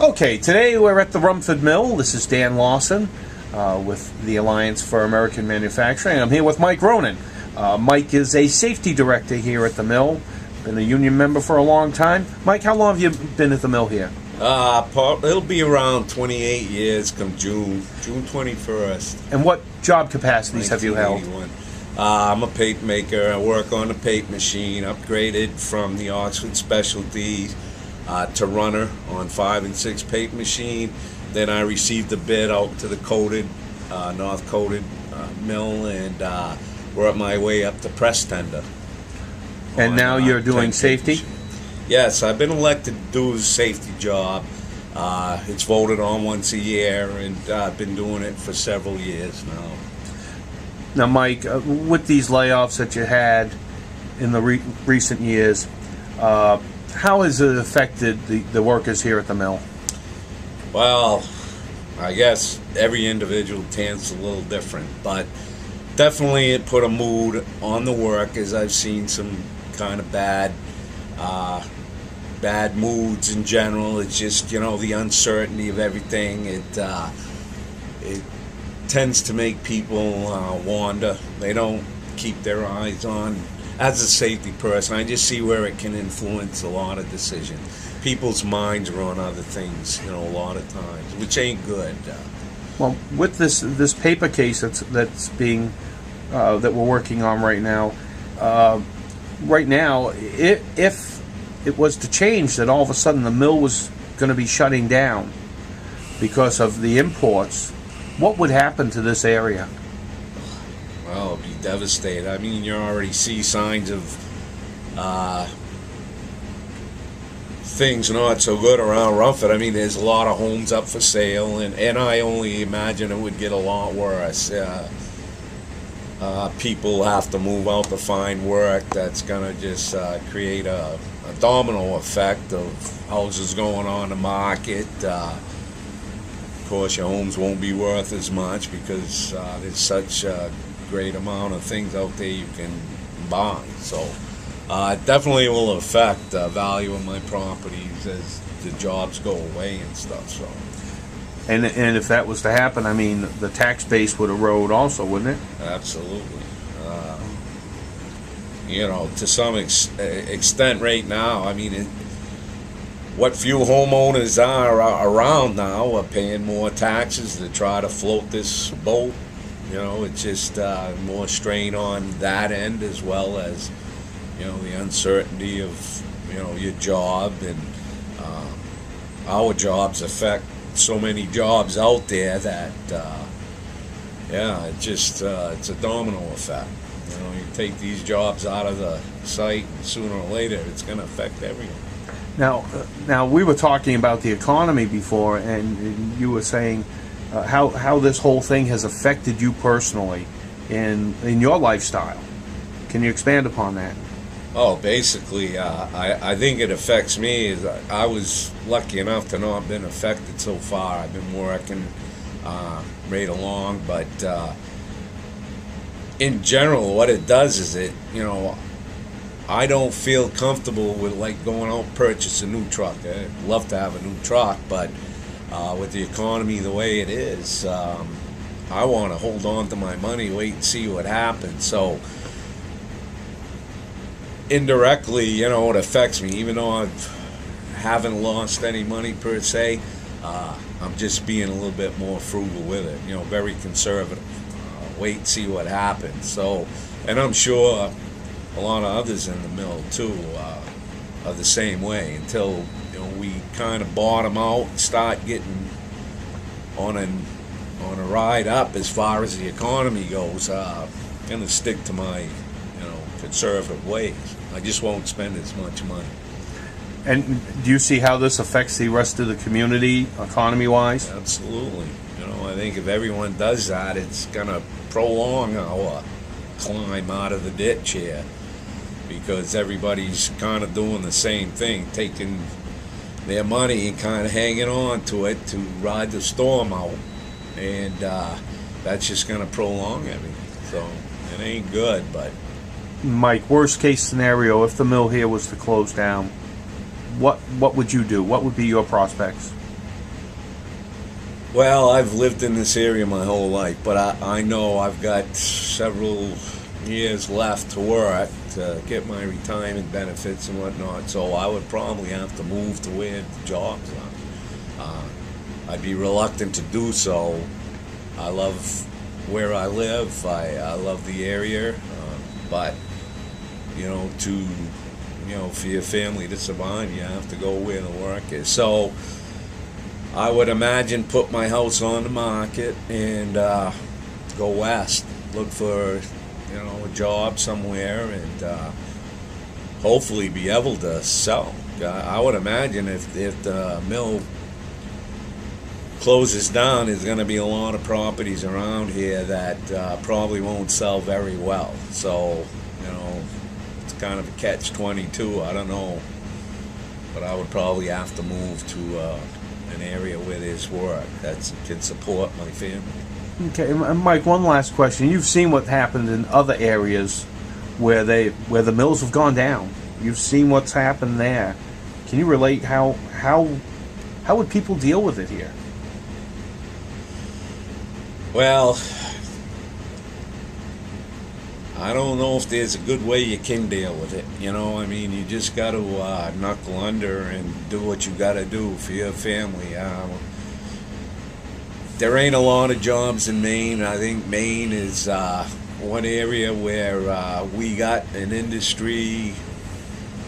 Okay, today we're at the Rumford Mill. This is Dan Lawson with the Alliance for American Manufacturing. I'm here with Mike Ronan. Mike is a safety director here at the mill. Been a union member for a long time. Mike, how long have you been at the mill here? It'll be around 28 years come June 21st. And what job capacities have you held? I'm a paper maker. I work on the paper machine, upgraded from the Oxford Specialty to runner on 5 and 6 paper machine. Then I received a bid out to the North Coated mill, and worked my way up to press tender. And now you're doing safety? Yes, I've been elected to do a safety job. It's voted on once a year, and I've been doing it for several years now. Now, Mike, with these layoffs that you had in the recent years, how has it affected the workers here at the mill? Well, I guess every individual tends a little different, but definitely it put a mood on the work, as I've seen some kind of bad moods in general. It's just, the uncertainty of everything. It tends to make people wander. They don't keep their eyes on. As a safety person, I just see where it can influence a lot of decisions. People's minds are on other things, a lot of times, which ain't good. Well, with this paper case that's being that we're working on right now, if it was to change, that all of a sudden the mill was going to be shutting down because of the imports, what would happen to this area? Well, it'd be devastated. I mean, you already see signs of things not so good around Rumford. I mean, there's a lot of homes up for sale, and I only imagine it would get a lot worse. People have to move out to find work. That's going to just create a domino effect of houses going on the market. Of course, your homes won't be worth as much because there's such a great amount of things out there you can buy. So it definitely will affect the value of my properties as the jobs go away and stuff. So. And if that was to happen, I mean, the tax base would erode also, wouldn't it? Absolutely. To some extent right now, I mean, what few homeowners are around now are paying more taxes to try to float this boat. It's just more strain on that end, as well as, the uncertainty of, your job. And our jobs affect so many jobs out there that, it's a domino effect. You take these jobs out of the site, and sooner or later it's going to affect everyone. Now we were talking about the economy before, and you were saying how this whole thing has affected you personally in your lifestyle. Can you expand upon that? Oh, basically, I think it affects me. I was lucky enough to not have been affected so far. I've been working right along, but in general, what it does is I don't feel comfortable with going out and purchase a new truck. I'd love to have a new truck, but with the economy the way it is, I want to hold on to my money, wait and see what happens. So indirectly, it affects me, even though I haven't lost any money per se. I'm just being a little bit more frugal with it, very conservative. Wait and see what happens. So, and I'm sure a lot of others in the mill too are the same way, until we kind of bottom out and start getting on a ride up as far as the economy goes. I'm gonna stick to my conservative ways. I just won't spend as much money. And do you see how this affects the rest of the community, economy-wise? Absolutely. I think if everyone does that, it's gonna prolong our climb out of the ditch here, because everybody's kind of doing the same thing, taking their money and kind of hanging on to it to ride the storm out, and that's just going to prolong everything. So it ain't good. But Mike, worst case scenario, if the mill here was to close down, what would you do? What would be your prospects? Well, I've lived in this area my whole life, but I know I've got several years left to work to get my retirement benefits and whatnot, so I would probably have to move to where the jobs are. I'd be reluctant to do so. I love where I live. I love the area, but for your family to survive, you have to go where the work is. So I would imagine put my house on the market and go west, look for a job somewhere, and hopefully be able to sell. I would imagine if the mill closes down, there's going to be a lot of properties around here that probably won't sell very well. So it's kind of a catch-22. I don't know, but I would probably have to move to an area where there's work that can support my family. Okay, and Mike, one last question. You've seen what happened in other areas where the mills have gone down. You've seen what's happened there. Can you relate how would people deal with it here? Well, I don't know if there's a good way you can deal with it. You just got to knuckle under and do what you got to do for your family. There ain't a lot of jobs in Maine. I think Maine is one area where we got an industry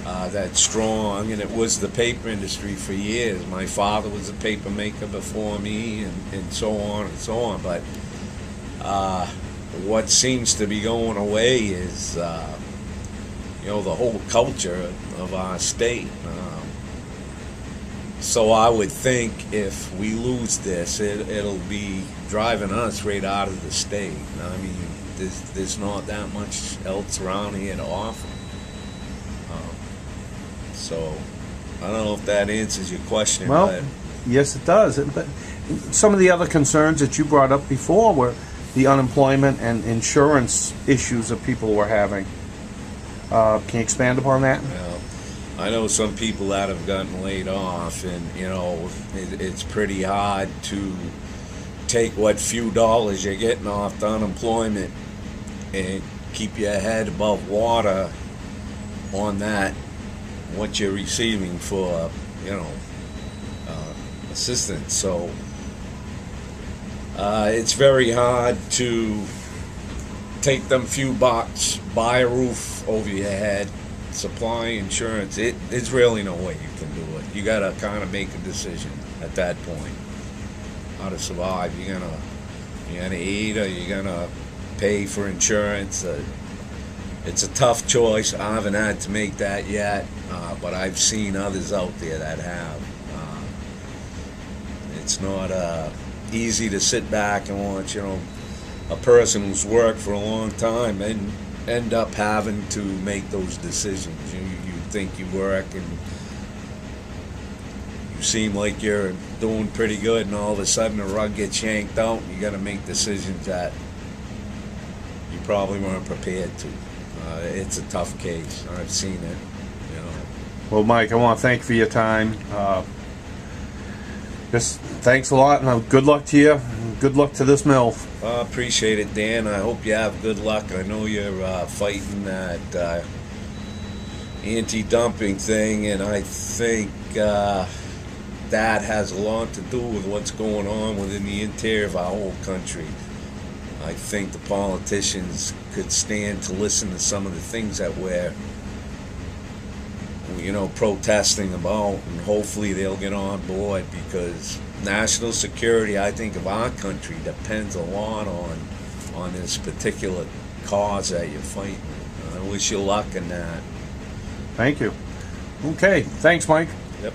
that's strong, and it was the paper industry for years. My father was a paper maker before me, and so on and so on. But what seems to be going away is the whole culture of our state. So I would think if we lose this, it'll be driving us right out of the state. I mean, there's not that much else around here to offer. So I don't know if that answers your question. Well, but yes, it does. But some of the other concerns that you brought up before were the unemployment and insurance issues that people were having. Can you expand upon that? Well, I know some people that have gotten laid off, and it's pretty hard to take what few dollars you're getting off the unemployment and keep your head above water on that, what you're receiving for assistance. So it's very hard to take them few bucks, buy a roof over your head, supply insurance. There's really no way you can do it. You gotta kind of make a decision at that point how to survive. You're gonna eat, or you're gonna pay for insurance. It's a tough choice. I haven't had to make that yet, but I've seen others out there that have. It's not easy to sit back and watch a person who's worked for a long time and end up having to make those decisions. You think you work and you seem like you're doing pretty good, and all of a sudden the rug gets yanked out, and you got to make decisions that you probably weren't prepared to. It's a tough case. I've seen it. Well, Mike, I want to thank you for your time. Just thanks a lot, and good luck to you. And good luck to this mill. I appreciate it, Dan. I hope you have good luck. I know you're fighting that anti-dumping thing, and I think that has a lot to do with what's going on within the interior of our whole country. I think the politicians could stand to listen to some of the things that we're protesting about, and hopefully they'll get on board, because national security, I think, of our country depends a lot on this particular cause that you're fighting. I wish you luck in that. Thank you. Okay, thanks, Mike. Yep.